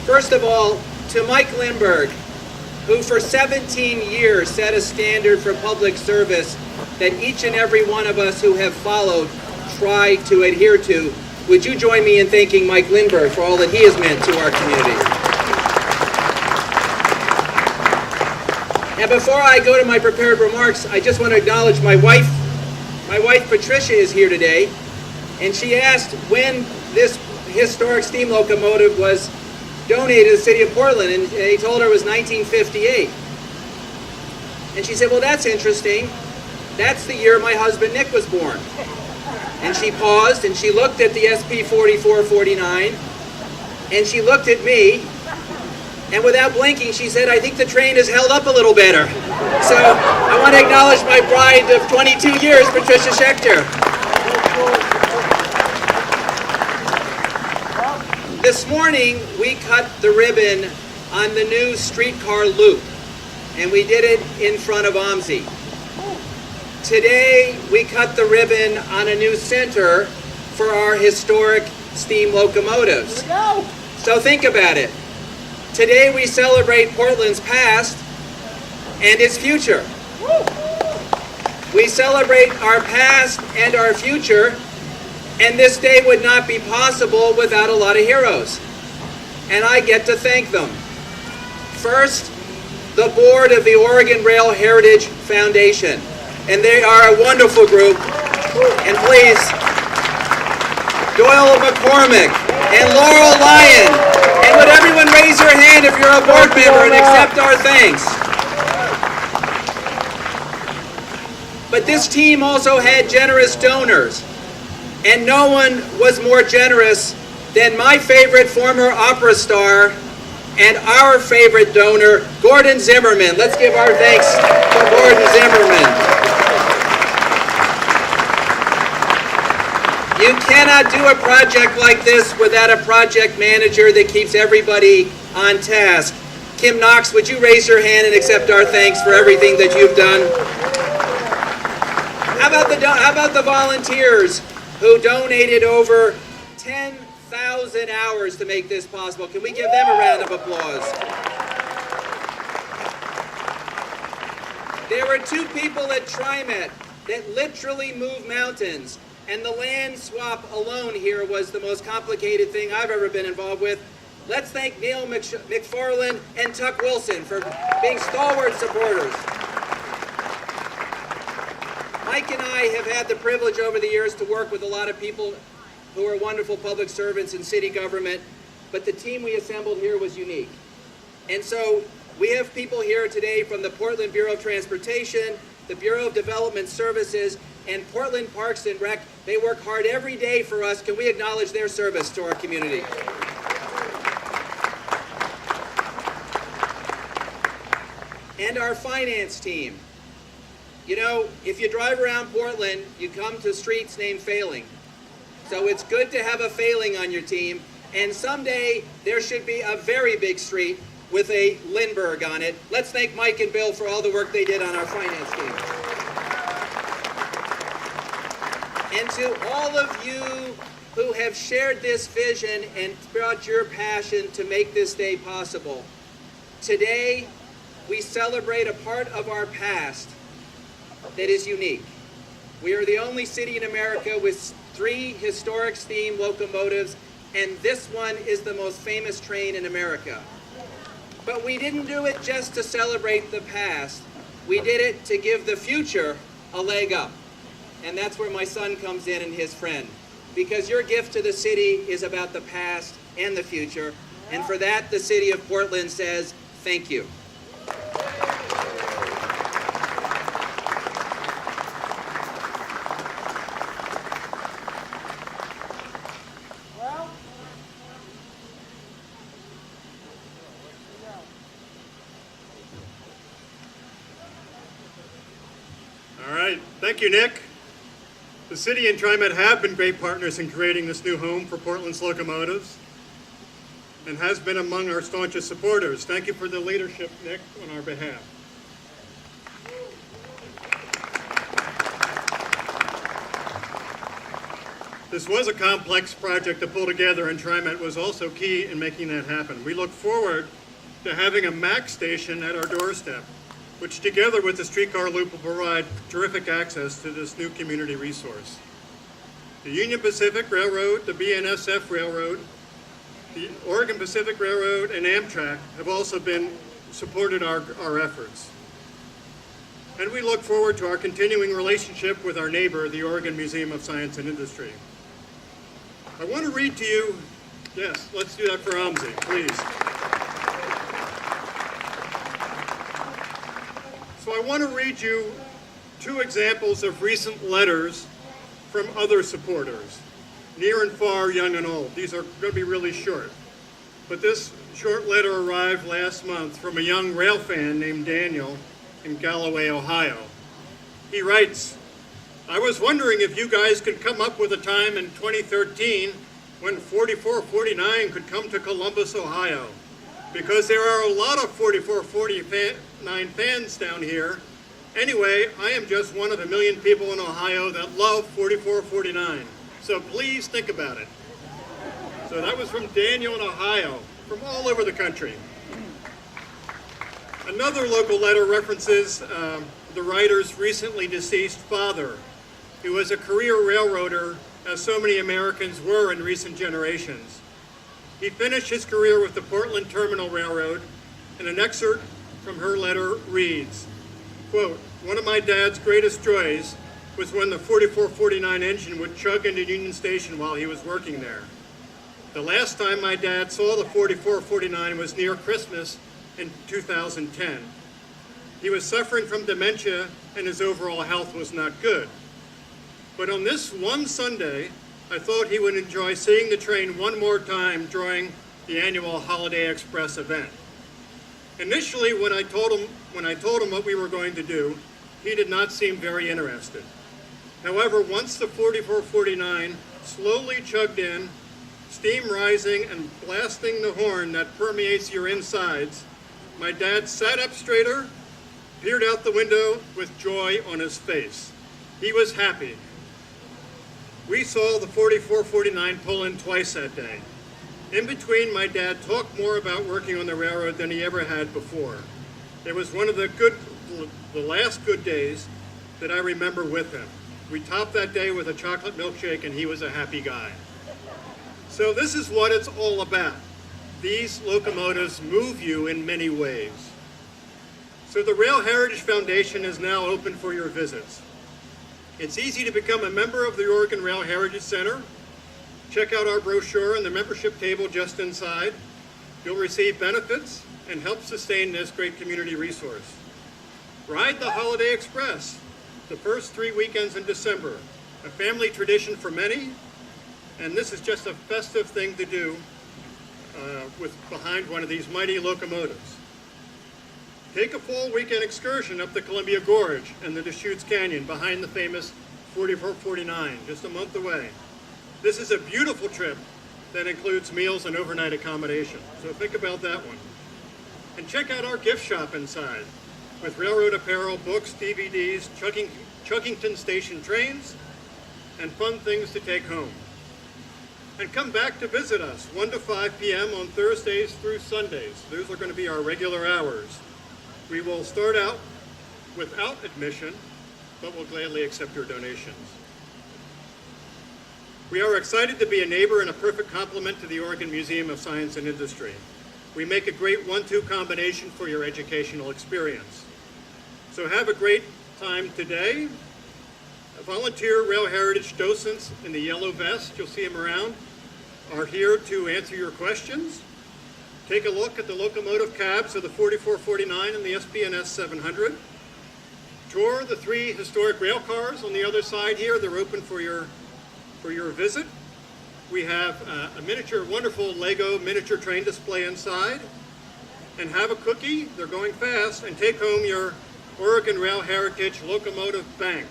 First of all, to Mike Lindbergh, who for 17 years set a standard for public service that each and every one of us who have followed try to adhere to. Would you join me in thanking Mike Lindbergh for all that he has meant to our community? And before I go to my prepared remarks, I just want to acknowledge my wife. My wife Patricia is here today, and she asked when this historic steam locomotive was donated to the city of Portland, and they told her it was 1958. And she said, well, that's interesting. That's the year my husband Nick was born. And she paused and she looked at the SP 4449 and she looked at me, and without blinking she said, I think the train is held up a little better. So I want to acknowledge my bride of 22 years, Patricia Schechter. This morning we cut the ribbon on the new streetcar loop, and we did it in front of OMSI. Today, we cut the ribbon on a new center for our historic steam locomotives. Here we go. So think about it. Today, we celebrate Portland's past and its future. Woo. We celebrate our past and our future, and this day would not be possible without a lot of heroes. And I get to thank them. First, the board of the Oregon Rail Heritage Foundation. And they are a wonderful group. And please, Doyle McCormick and Laurel Lyon. And would everyone raise your hand if you're a board member and accept our thanks? But this team also had generous donors. And no one was more generous than my favorite former opera star and our favorite donor, Gordon Zimmerman. Let's give our thanks to Gordon Zimmerman. You cannot do a project like this without a project manager that keeps everybody on task. Kim Knox, would you raise your hand and accept our thanks for everything that you've done? How about the volunteers who donated over 10,000 hours to make this possible? Can we give them a round of applause? There were two people at TriMet that literally move mountains. And the land swap alone here was the most complicated thing I've ever been involved with. Let's thank Neil McFarland and Tuck Wilson for being stalwart supporters. Mike and I have had the privilege over the years to work with a lot of people who are wonderful public servants in city government, but the team we assembled here was unique. And so we have people here today from the Portland Bureau of Transportation, the Bureau of Development Services, and Portland Parks and Rec. They work hard every day for us. Can we acknowledge their service to our community? And our finance team. You know, if you drive around Portland, you come to streets named Failing. So it's good to have a Failing on your team. And someday there should be a very big street with a Lindbergh on it. Let's thank Mike and Bill for all the work they did on our finance team. And to all of you who have shared this vision and brought your passion to make this day possible, today we celebrate a part of our past that is unique. We are the only city in America with 3 historic steam locomotives, and this one is the most famous train in America. But we didn't do it just to celebrate the past. We did it to give the future a leg up. And that's where my son comes in and his friend. Because your gift to the city is about the past and the future. And for that, the city of Portland says, thank you. All right, thank you, Nick. The city and TriMet have been great partners in creating this new home for Portland's locomotives and has been among our staunchest supporters. Thank you for the leadership, Nick, on our behalf. This was a complex project to pull together, and TriMet was also key in making that happen. We look forward to having a MAX station at our doorstep, which together with the streetcar loop will provide terrific access to this new community resource. The Union Pacific Railroad, the BNSF Railroad, the Oregon Pacific Railroad, and Amtrak have also supported our efforts. And we look forward to our continuing relationship with our neighbor, the Oregon Museum of Science and Industry. I want to read to you, yes, let's do that for Amzi, please. So I want to read you two examples of recent letters from other supporters, near and far, young and old. These are going to be really short. But this short letter arrived last month from a young rail fan named Daniel in Galloway, Ohio. He writes, I was wondering if you guys could come up with a time in 2013 when 4449 could come to Columbus, Ohio, because there are a lot of 4449 fans down here. Anyway, I am just one of a million people in Ohio that love 4449, so please think about it. So that was from Daniel in Ohio, from all over the country. Another local letter references the writer's recently deceased father, who was a career railroader, as so many Americans were in recent generations. He finished his career with the Portland Terminal Railroad, and an excerpt from her letter reads, quote, one of my dad's greatest joys was when the 4449 engine would chug into Union Station while he was working there. The last time my dad saw the 4449 was near Christmas in 2010. He was suffering from dementia and his overall health was not good. But on this one Sunday, I thought he would enjoy seeing the train one more time during the annual Holiday Express event. Initially, when I told him what we were going to do, he did not seem very interested. However, once the 4449 slowly chugged in, steam rising and blasting the horn that permeates your insides, my dad sat up straighter, peered out the window with joy on his face. He was happy. We saw the 4449 pull in twice that day. In between, my dad talked more about working on the railroad than he ever had before. It was one of the last good days that I remember with him. We topped that day with a chocolate milkshake and he was a happy guy. So this is what it's all about. These locomotives move you in many ways. So the Rail Heritage Foundation is now open for your visits. It's easy to become a member of the Oregon Rail Heritage Center. Check out our brochure and the membership table just inside. You'll receive benefits and help sustain this great community resource. Ride the Holiday Express, the first 3 weekends in December, a family tradition for many, and this is just a festive thing to do behind one of these mighty locomotives. Take a fall weekend excursion up the Columbia Gorge and the Deschutes Canyon behind the famous 4449, just a month away. This is a beautiful trip that includes meals and overnight accommodation, so think about that one. And check out our gift shop inside, with railroad apparel, books, DVDs, Chuggington Station trains, and fun things to take home. And come back to visit us 1 to 5 p.m. on Thursdays through Sundays. Those are going to be our regular hours. We will start out without admission, but we'll gladly accept your donations. We are excited to be a neighbor and a perfect complement to the Oregon Museum of Science and Industry. We make a great 1-2 combination for your educational experience. So have a great time today. Volunteer Rail Heritage docents in the yellow vest, you'll see them around, are here to answer your questions. Take a look at the locomotive cabs of the 4449 and the SPNS 700. Tour the 3 historic rail cars on the other side here. They're open for your visit. We have a wonderful Lego miniature train display inside. And have a cookie, they're going fast, and take home your Oregon Rail Heritage Locomotive Bank.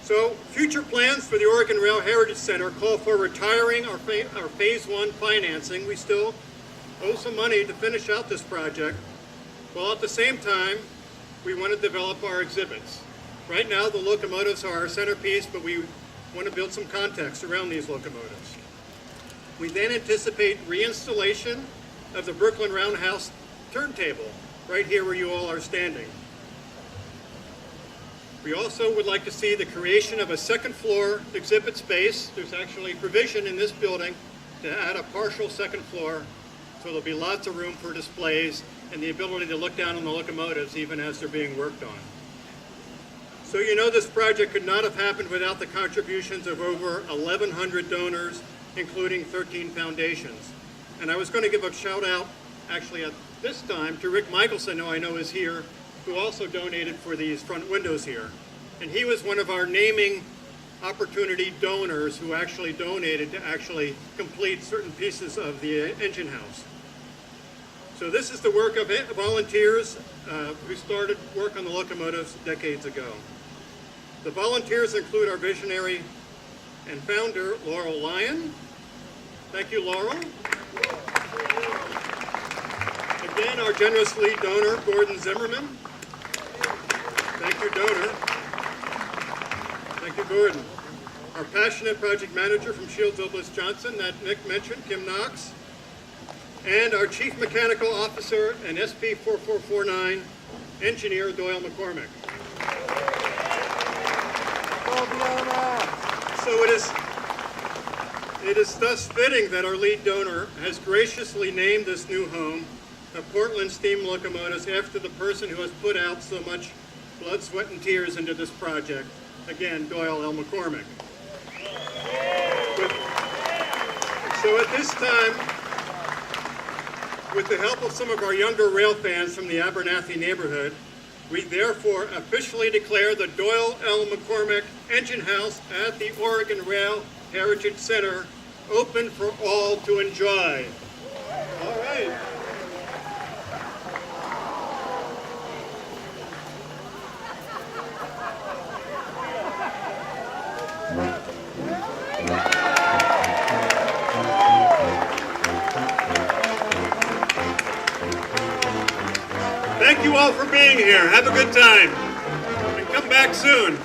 So future plans for the Oregon Rail Heritage Center call for retiring our Phase 1 financing. We still owe some money to finish out this project, while at the same time, we want to develop our exhibits. Right now, the locomotives are our centerpiece, but we want to build some context around these locomotives. We then anticipate reinstallation of the Brooklyn Roundhouse turntable right here where you all are standing. We also would like to see the creation of a second floor exhibit space. There's actually provision in this building to add a partial second floor, so there'll be lots of room for displays and the ability to look down on the locomotives even as they're being worked on. So you know this project could not have happened without the contributions of over 1,100 donors, including 13 foundations. And I was going to give a shout out, actually at this time, to Rick Michelson, who I know is here, who also donated for these front windows here. And he was one of our naming opportunity donors who actually donated to actually complete certain pieces of the engine house. So this is the work of volunteers who started work on the locomotives decades ago. The volunteers include our visionary and founder, Laurel Lyon. Thank you, Laurel. Again, our generous lead donor, Gordon Zimmerman. Thank you, donor. Thank you, Gordon. Our passionate project manager from Shields Oblis Johnson that Nick mentioned, Kim Knox. And our chief mechanical officer and SP 4449 engineer, Doyle McCormick. So it is thus fitting that our lead donor has graciously named this new home of Portland Steam Locomotives after the person who has put out so much blood, sweat, and tears into this project. Again, Doyle L. McCormick. So at this time, with the help of some of our younger rail fans from the Abernathy neighborhood, we therefore officially declare the Doyle L. McCormick Engine House at the Oregon Rail Heritage Center open for all to enjoy. All right. Thank you all for being here. Have a good time. And come back soon.